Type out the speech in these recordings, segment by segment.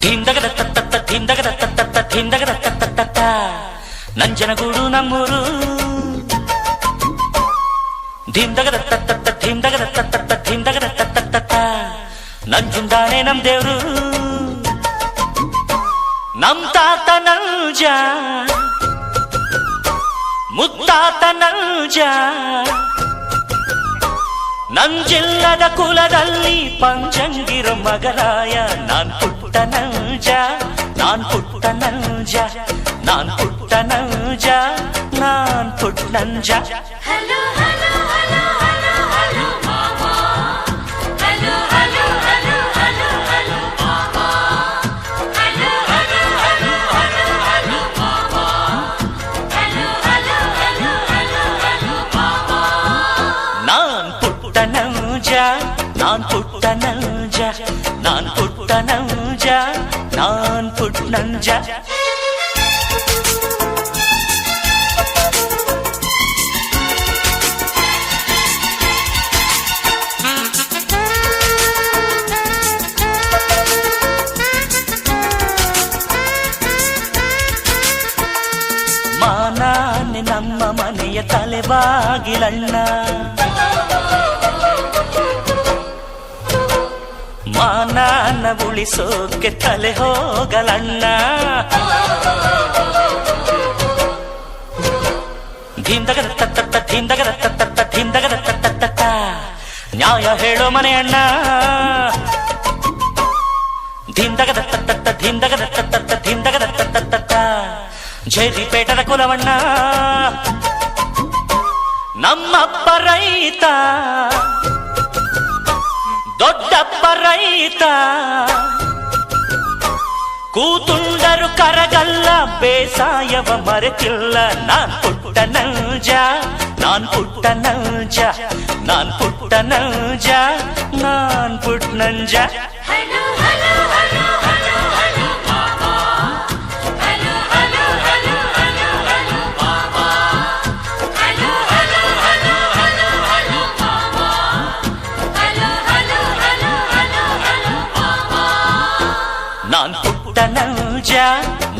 ಧಿಂದಗದ ತತ್ತ ಧಿಂದಗದ ತತ್ತ ಧಿಂದಗದ ತತ್ತ ನಂಜನಗೂಡು ನಮ್ಮೂರು. ಧಿಂದಗದ ತತ್ತ ಧಿಂದಗದ ತತ್ತ ಧಿಂದಗದ ತತ್ತ ನಂಜುಂಡಾನೆ ನಮ್ ದೇವ್ರು. ನಮ್ ತಾತ ನಂಜ ಮುತ್ತಾತ ನಂಜ. ನಂಜಿಲ್ಲದ ಕುಲದಲ್ಲಿ ಪಂಚಂಗಿರ ಮಗರಾಯ. ನಾನ್ ಪುಟ್ಟ ನಂಜ ನಾನ್ ಪುಟ್ಟ ನಂಜ ನಾನ್ ಪುಟ್ಟ ನಂಜ ನಾನ್ ಪುಟ್ಟ ನಂಜ. ನಾನ್ ಪುಟ್ಟ ನಂಜ ನಾನ್ ಪುಟ್ಟ ನಂಜ ನಾನ್ ಪುಟ್ಟ ನಂಜ. ಮಾನಾನೆ ನಮ್ಮ ಮನೆಯ ತಲೆಬಾಗಿಲಣ್ಣ. ಮಾನನ ಉಳಿಸೋಕೆ ತಲೆ ಹೋಗಲಣ್ಣ. ಧಿಂದಗದ ತತ್ತ ಧಿಂದಗದ ತತ್ತ ಧಿಂದಗದ ತತ್ತ ನ್ಯಾಯ ಹೇಳೋ ಮನೆ ಅಣ್ಣ. ಧಿಂದಗದ ತತ್ತ ಧಿಂದಗದ ತತ್ತ ಧಿಂದಗದ ತತ್ತ ಜೈರಿಪೇಟದ ಕುಲವಣ್ಣ. ನಮ್ಮಪ್ಪ ರೈತ ದೊಡ್ಡಪ್ಪ ರೈತ. ಕೂತುಂಡರು ಕರಗಲ್ಲ ಬೇಸಾಯವ ಮರೆತಿಲ್ಲ. ನಾನ್ ಪುಟ್ಟ ನಂಜ ನಾನ್ ಪುಟ್ಟ ನಂಜ ನಾನ್ ಪುಟ್ಟ ನಂಜ ನಾನ್ ಪುಟ್ಟ ನಂಜ. ನಾನ್ ಪುಟ್ಟ ನಂಜ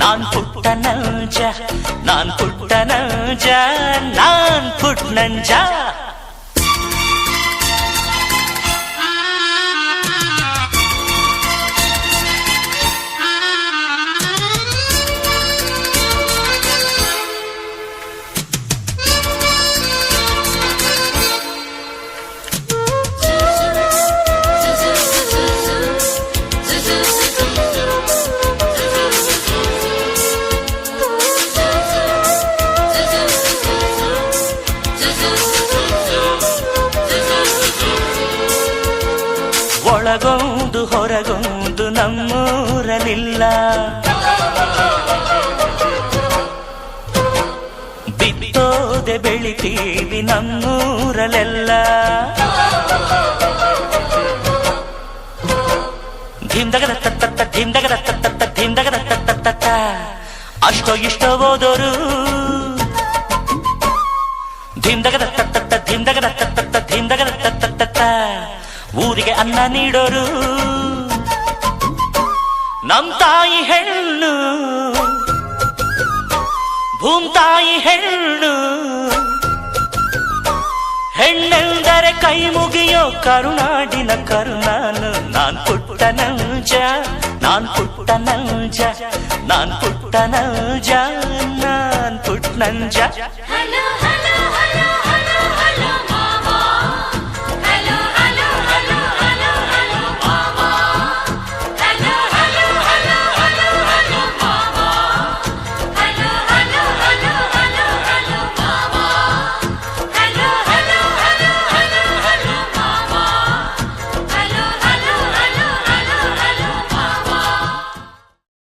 ನಾನ್ ಪುಟ್ಟ ನಂಜ ನಾನ್ ಪುಟ್ಟ ನಂಜ ನಾನ್ ಪುಟ್ಟ ನಂಜ. ಒಳಗೊಂದು ಹೊರಗೊಂದು ನಮ್ಮೂರಲಿಲ್ಲ. ಬಿತ್ತೋದೆ ಬೆಳಿತೀವಿ ನಮ್ಮೂರಲೆಲ್ಲ. ಧಿಂದಗದ ತತ್ತ ಧಿಂದಗದ ತತ್ತ ಧಿಂದಗದ ತತ್ತ ಅಷ್ಟೋ ಇಷ್ಟೋ ಓದೋರು. ಧಿಂದಗದ ತತ್ತ ಧಿಂದಗದ ತತ್ತ ಧಿಂದಗದ ತತ್ತ ಊರಿಗೆ ಅನ್ನ ನೀಡೋರು. ನಮ್ ತಾಯಿ ಹೆಣ್ಣು ಭೂಮ್ತಾಯಿ ಹೆಣ್ಣು. ಹೆಣ್ಣೆಂದರೆ ಕೈ ಮುಗಿಯೋ ಕರುನಾಡಿನ ಕರುನಾನು. ನಾನ್ ಪುಟ್ಟ ನಂಜ ನಾನ್ ಪುಟ್ಟ ನಂಜ ನಾನ್ ಪುಟ್ಟ ನಂಜ ನಾನ್ ಪುಟ್ಟ ನಂಜ.